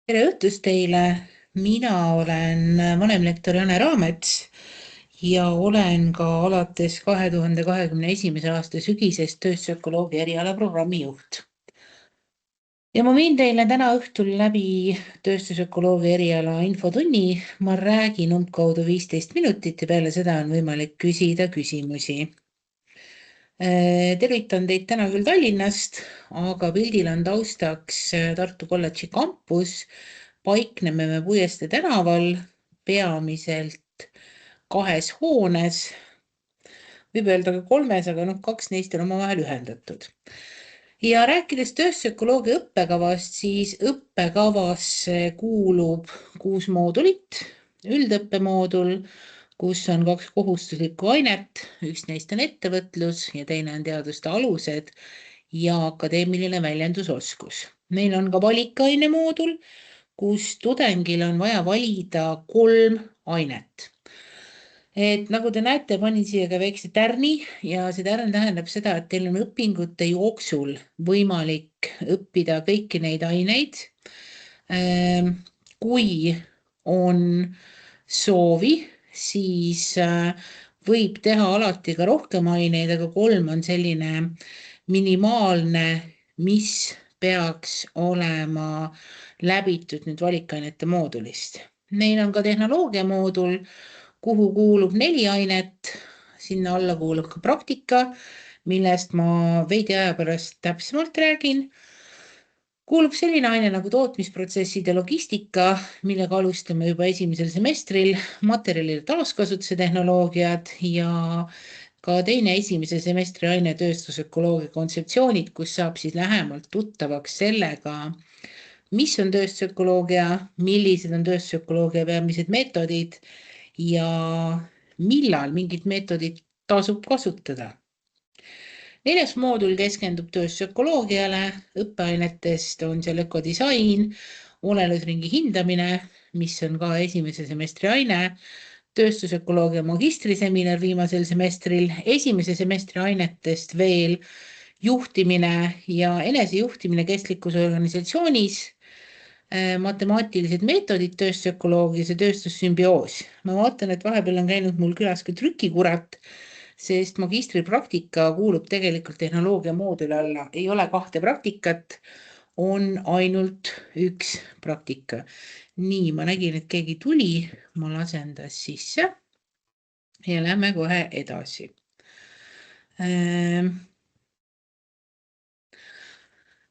Tere õhtust teile! Mina olen vanemlektor Jane Raamets ja olen ka alates 2021. aasta sügisest tööstusökoloogia erialaprogrammi juht. Ja ma viin teile täna õhtul läbi tööstusökoloogia eriala infotunni. Ma räägin umbkaudu 15 minutit ja peale seda on võimalik küsida küsimusi. Tervitan teid täna küll Tallinnast, aga pildil on taustaks Tartu Kolledži kampus. Paikneme me Puiestee tänaval peamiselt 2 hoones. Võib öelda ka 3, aga 2 neist on omavahel ühendatud. Ja rääkides tööstusökoloogia õppekavast, siis õppekavasse kuulub 6 moodulit. Üldõppemoodul, kus on 2 kohustuslikku ainet, üks neist on ettevõtlus ja teine on teaduste alused ja akadeemiline väljendusoskus. Meil on ka valikaine moodul, kus tudengil on vaja valida 3 ainet. Et nagu te näete, panin siia ka väikse tärni ja see tärn tähendab seda, et teil on õpingute jooksul võimalik õppida kõiki neid aineid. Kui on soovi, siis võib teha alati ka rohkem aineid, aga 3 on selline minimaalne, mis peaks olema läbitud nüüd valikainete moodulist. Neil on ka tehnoloogia moodul, kuhu kuulub 4 ainet, sinna alla kuulub ka praktika, millest ma veidi aja pärast täpsemalt räägin. Kuulub selline aine nagu tootmisprotsesside logistika, millega alustame juba 1. semestril, materjalide taaskasutuse tehnoloogiad ja ka teine 1. semestri aine tööstusökoloogia kontseptsioonid, kus saab siis lähemalt tuttavaks sellega, mis on tööstusökoloogia, millised on tööstusökoloogia peamised meetodid ja millal mingit meetodit tasub kasutada. 4. moodul keskendub tööstusökoloogiale, õppeainetest on seal ökodisain, olelusringi hindamine, mis on ka 1. semestri aine, tööstusökoloogia magistriseminar viimasel semestril, 1. semestri ainetest veel juhtimine ja enesejuhtimine kestlikkuse organisatsioonis, matemaatilised meetodid tööstusökoloogias ja tööstussümbioos. Ma vaatan, et vahepeal on käinud mul külas ka trükikurat, sest magistripraktika kuulub tegelikult tehnoloogia mooduli alla. Ei ole 2 praktikat, on ainult 1 praktika. Nii, ma nägin, et keegi tuli, ma lasen ta sisse ja lähme kohe edasi.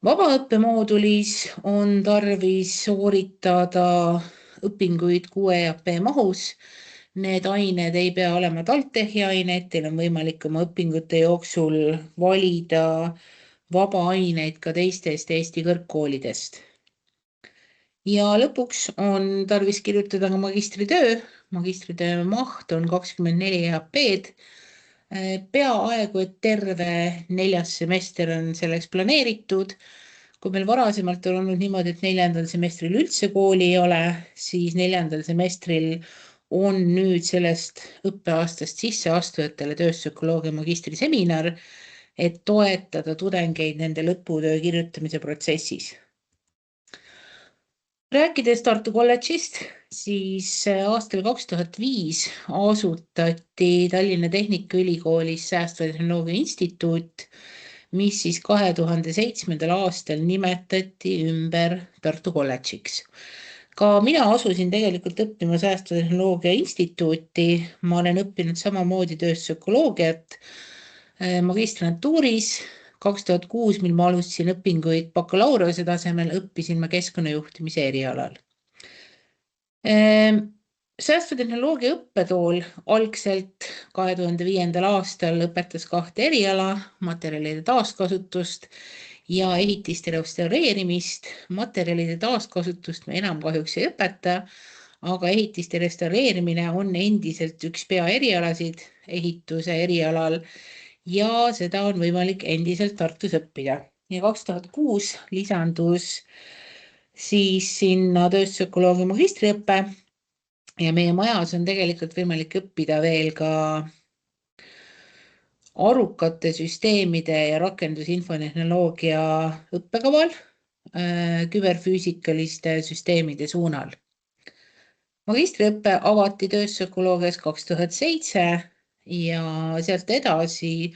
Vabaõppemoodulis on tarvis sooritada õpinguid 6 EAP mahus. Need ained ei pea olema TalTechi ained, teil on võimalik oma õpingute jooksul valida vabaaineid ka teistest Eesti kõrgkoolidest. Ja lõpuks on tarvis kirjutada ka magistritöö. Magistritöö maht on 24 EAP-d. Peaaegu, et terve 4. semester on selleks planeeritud. Kui meil varasemalt on olnud niimoodi, et 4. semestril üldse kooli ei ole, siis 4. semestril on nüüd sellest õppeaastast sisseastujatele tööstusökoloogia magistriseminar, et toetada tudengeid nende lõputöö kirjutamise protsessis. Rääkides Tartu Kolledžist, siis aastal 2005 asutati Tallinna Tehnikaülikoolis Säästva Tehnoloogia Instituut, mis siis 2007. aastal nimetati ümber Tartu Kolledžiks. Ka mina asusin tegelikult õppima Säästva Tehnoloogia Instituuti. Ma olen õppinud samamoodi tööstusökoloogiat magistrantuuris. 2006, mil ma alustasin õpinguid bakalaureuse tasemel, õppisin ma keskkonnajuhtimise erialal. Säästva tehnoloogia õppetool algselt 2005. aastal õpetas 2 eriala, materjalide taaskasutust ja ehitiste restaureerimist. Materjalide taaskasutust me enam kahjuks ei õpeta, aga ehitiste restaureerimine on endiselt üks peaerialasid ehituse erialal ja seda on võimalik endiselt Tartus õppida. Ja 2006 lisandus siis sinna tööstusökoloogia magistriõppe ja meie majas on tegelikult võimalik õppida veel ka arukate süsteemide ja rakendusinfotehnoloogia õppekaval. küberfüüsikaliste süsteemide suunal. Magistriõpe avati tööstusökoloogias 2007 ja sealt edasi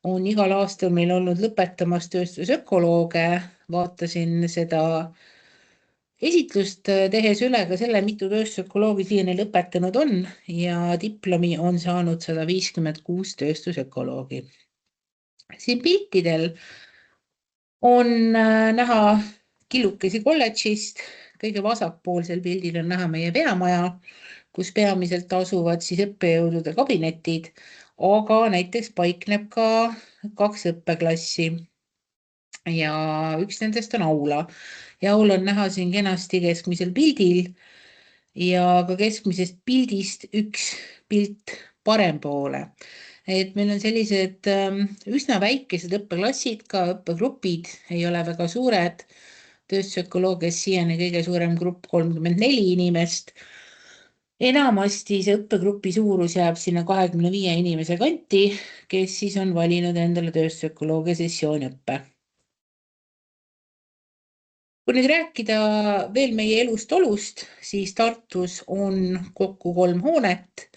on igal aastal meil olnud lõpetamas tööstusökolooge. Vaatasin seda esitlust tehes üle ka selle, mitu tööstusökoloogi siiani lõpetanud on ja diplomi on saanud 156 tööstusökoloogi. Siin piltidel on näha killukesi kolledžist. Kõige vasakpoolsel pildil on näha meie peamaja, kus peamiselt asuvad siis õppejõudude kabinetid, aga näiteks paikneb ka 2 õppeklassi ja üks nendest on aula. Ja aula on näha siin kenasti keskmisel pildil ja ka keskmisest pildist üks pilt parempoole. Et meil on sellised üsna väikesed õppeklassid, ka õppegrupid ei ole väga suured. Tööstusökoloogias siiani kõige suurem grupp 34 inimest. Enamasti see õppegrupi suurus jääb sinna 25 inimese kanti, kes siis on valinud endale tööstusökoloogia sessiooniõppe. Kui nüüd rääkida veel meie elust-olust, siis Tartus on kokku 3 hoonet.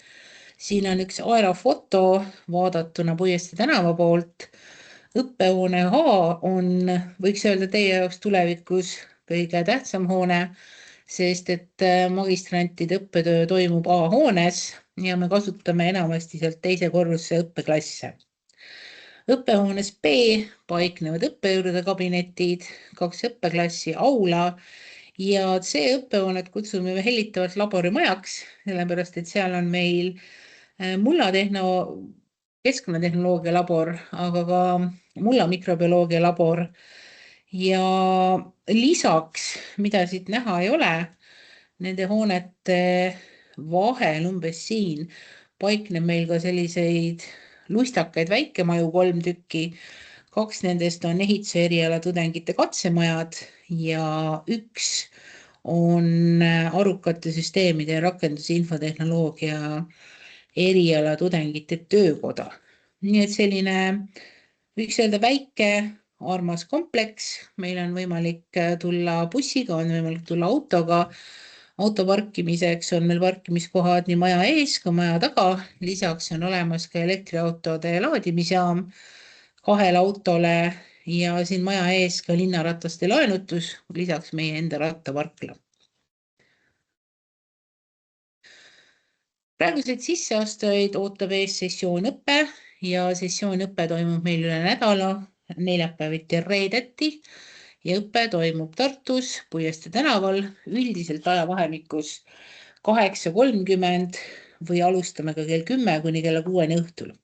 Siin on üks aerafoto vaadatuna Puiestee tänava poolt. Õppehoone H on, võiks öelda teie jaoks tulevikus kõige tähtsam hoone, sest et magistrantide õppetöö toimub A-hoones ja me kasutame enamasti sealt teise korruse õppeklasse. Õppehoones B paiknevad õppejõudude kabinetid, 2 õppeklassi, aula ja C õppehoonet kutsume hellitavalt laborimajaks, sellepärast et seal on meil keskkonnatehnoloogia labor, aga ka mulla mikrobioloogia labor. Ja lisaks, mida siit näha ei ole, nende hoonete vahel umbes siin paikneb meil ka selliseid lustakaid väikemaju 3 tükki. 2 nendest on ehituse eriala tudengite katsemajad ja üks on arukate süsteemide ja rakenduse infotehnoloogia eriala tudengite töökoda. Nii et selline, võiks öelda väike, armas kompleks. Meil on võimalik tulla bussiga, on võimalik tulla autoga. Auto parkimiseks on meil parkimiskohad nii maja ees kui maja taga. Lisaks on olemas ka elektriautode laadimisjaam 2 autole ja siin maja ees ka linnarataste laenutus, lisaks meie enda rattaparkla. Praeguseid sisseastujaid ootab ees sessioonõpe ja sessioonõpe toimub meil üle nädala, neljapäeviti ja reedeti ja õpe toimub Tartus Puiestee tänaval üldiselt ajavahemikus 8:30 või alustame ka kell 10 kuni kella 6 õhtul.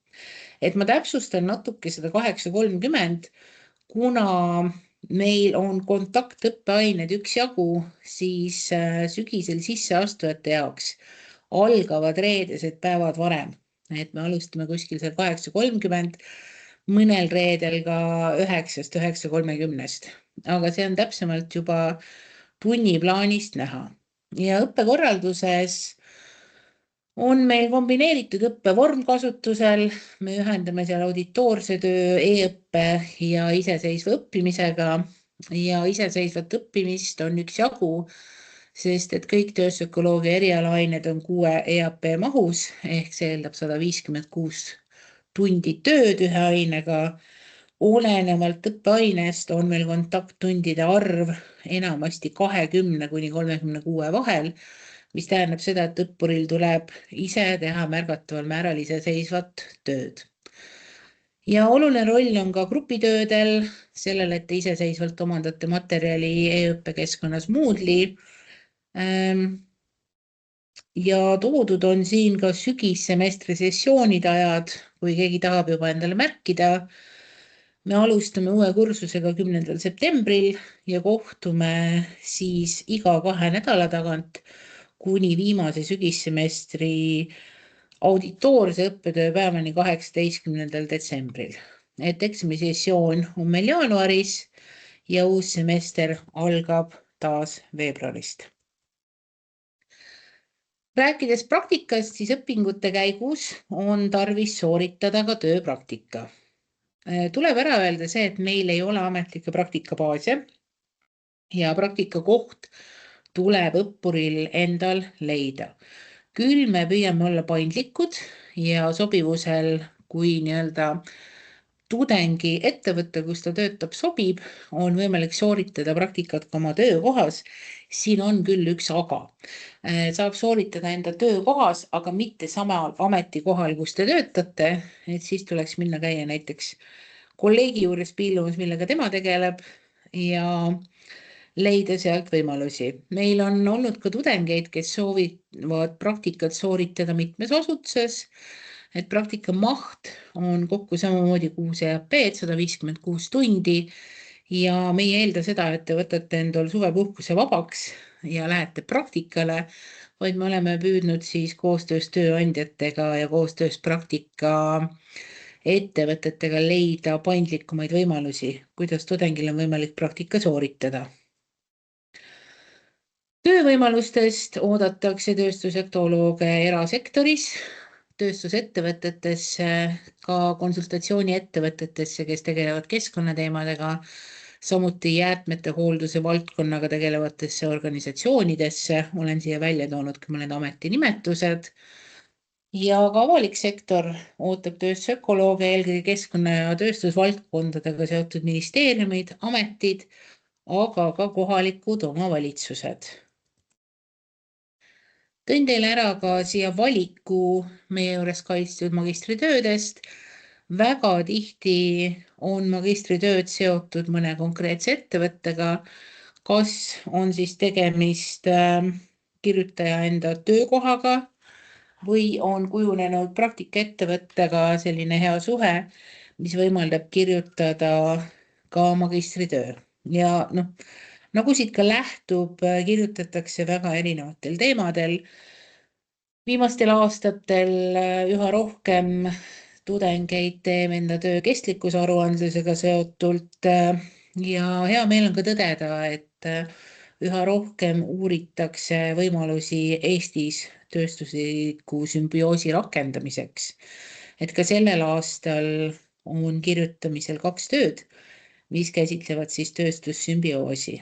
Et ma täpsustan natuke seda 8:30, kuna meil on kontaktõppeained üksjagu, siis sügisel sisseastujate jaoks algavad reedesed päevad varem. Et me alustame kuskil seal 8:30, mõnel reedel ka 9-st, 9:30. Aga see on täpsemalt juba tunniplaanist näha. Ja õppekorralduses on meil kombineeritud õppevorm kasutusel. Me ühendame seal auditoorse töö, e-õppe ja iseseisva õppimisega ja iseseisvat õppimist on üksjagu, sest et kõik tööstusökoloogia erialaained on 6 EAP mahus ehk see eeldab 156 tundi tööd ühe ainega. Olenevalt õppeainest on meil kontakttundide arv enamasti 20 kuni 36 vahel, mis tähendab seda, et õppuril tuleb ise teha märgataval määral iseseisvat tööd. Ja oluline roll on ka grupitöödel, sellel, et te iseseisvalt omandate materjali e-õppekeskkonnas Moodle'i. Ja toodud on siin ka sügissemestri sessioonide ajad, kui keegi tahab juba endale märkida. Me alustame uue kursusega 10. septembril ja kohtume siis iga 2 nädala tagant kuni viimase sügissemestri auditoorse õppetööpäevani 18. detsembril. Et eksamisessioon on meil jaanuaris ja uus semester algab taas veebruarist. Rääkides praktikast, siis õpingute käigus on tarvis sooritada ka tööpraktika. Tuleb ära öelda see, et meil ei ole ametlikke praktikabaase ja praktikakoht tuleb õppuril endal leida. Küll me püüame olla paindlikud ja sobivusel, kui tudengi ettevõte, kus ta töötab, sobib, on võimalik sooritada praktikat ka oma töökohas. Siin on küll üks aga. Saab sooritada enda töökohas, aga mitte samal ametikohal, kus te töötate, et siis tuleks minna käia näiteks kolleegi juures piilumas, millega tema tegeleb ja leida sealt võimalusi. Meil on olnud ka tudengeid, kes soovivad praktikat sooritada mitmes asutuses, et praktika maht on kokku samamoodi 6 EAP-d, 156 tundi ja meie ei eelda seda, et te võtate endal suvepuhkuse vabaks ja lähete praktikale, vaid me oleme püüdnud siis koostöös tööandjatega ja koostöös praktika ettevõtetega leida paindlikumaid võimalusi, kuidas tudengil on võimalik praktika sooritada. Töövõimalustest oodatakse tööstussektorolooge erasektoris, tööstusettevõtetesse, ka konsultatsiooniettevõtetesse, kes tegelevad keskkonnateemadega, samuti jäätmete hoolduse valdkonnaga tegelevatesse organisatsioonidesse. Olen siia välja toonud ka mõned ametinimetused. Ja ka avalik sektor ootab tööstusökolooge, eelkõige keskkonna ja tööstusvaldkondadega seotud ministeeriumid, ametid, aga ka kohalikud omavalitsused. Tõin teile ära ka siia valiku meie juures kaitstud magistritöödest. Väga tihti on magistritööd seotud mõne konkreetse ettevõttega, kas on siis tegemist kirjutaja enda töökohaga või on kujunenud praktikaettevõttega selline hea suhe, mis võimaldab kirjutada ka magistritöö. Ja nagu siit ka lähtub, kirjutatakse väga erinevatel teemadel. Viimastel aastatel üha rohkem tudengeid teeb enda töö kestlikkusaruandlusega seotult ja hea meel on ka tõdeda, et üha rohkem uuritakse võimalusi Eestis tööstusliku sümbioosi rakendamiseks. Et ka sellel aastal on kirjutamisel 2 tööd, mis käsitlevad siis tööstussümbioosi.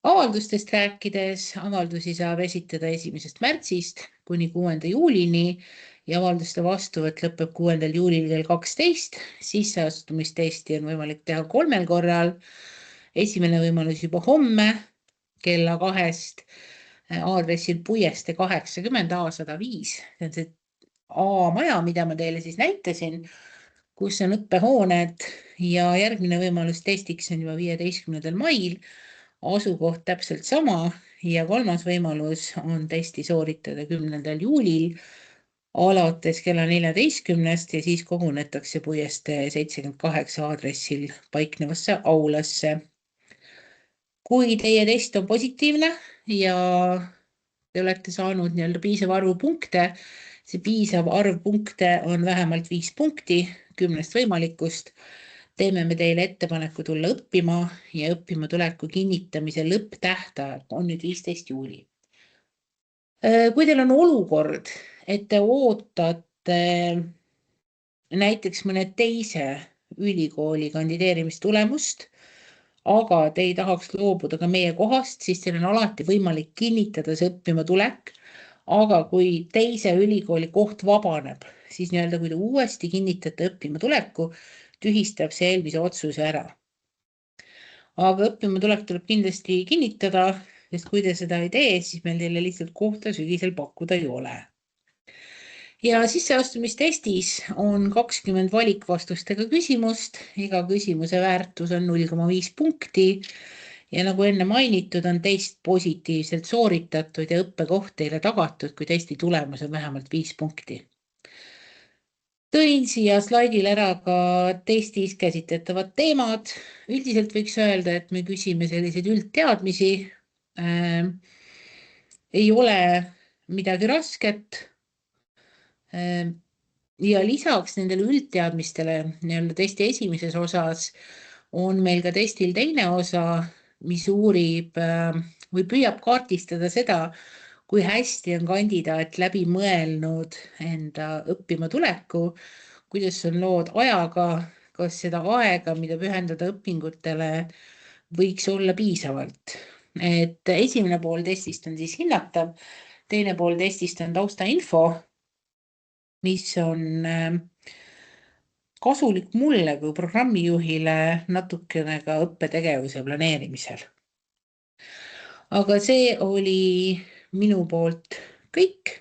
Avaldustest rääkides, avaldusi saab esitada 1. märtsist kuni 6. juulini ja avalduste vastuvõtt lõpeb 6. juulil kell 12. Sisseastumistesti on võimalik teha 3 korral. Esimene võimalus juba homme kella 2 aadressil Puiestee 80 A105. See on see A-maja, mida ma teile siis näitasin, kus on õppehooned ja järgmine võimalus testiks on juba 15. mail. Asukoht täpselt sama ja 3. võimalus on testi sooritada 10. juulil alates kella 14 ja siis kogunetakse Puiestee 78 aadressil paiknevasse aulasse. Kui teie test on positiivne ja te olete saanud piisav arvu punkte, see piisav arv punkte on vähemalt 5 punkti 10 võimalikust, teeme me teile ettepaneku tulla õppima ja õppima tuleku kinnitamise lõpptähtaeg on nüüd 15. juuli. Kui teil on olukord, et te ootate näiteks mõne teise ülikooli kandideerimistulemust, aga te ei tahaks loobuda ka meie kohast, siis teil on alati võimalik kinnitada see õppima tulek, aga kui teise ülikooli koht vabaneb, siis kui te uuesti kinnitate õppima tuleku, tühistab see eelmise otsuse ära. Aga õppima tulek tuleb kindlasti kinnitada, sest kui te seda ei tee, siis meil teile lihtsalt kohta sügisel pakkuda ei ole. Ja sisseastumistestis on 20 valikvastustega küsimust, iga küsimuse väärtus on 0,5 punkti ja nagu enne mainitud, on test positiivselt sooritatud ja õppekoht teile tagatud, kui testi tulemus on vähemalt 5 punkti. Tõin siia slaidil ära ka testis käsitletavad teemad. Üldiselt võiks öelda, et me küsime selliseid üldteadmisi. Ei ole midagi rasket. Ja lisaks nendele üldteadmistele testi esimeses osas on meil ka testil teine osa, mis uurib või püüab kaardistada seda, kui hästi on kandidaat läbi mõelnud enda õppima tuleku, kuidas on lood ajaga, kas seda aega, mida pühendada õpingutele, võiks olla piisavalt. Et esimene pool testist on siis hinnatav, teine pool testist on taustainfo, mis on kasulik mulle kui programmijuhile natukene ka õppetegevuse planeerimisel. Aga see oli minu poolt kõik.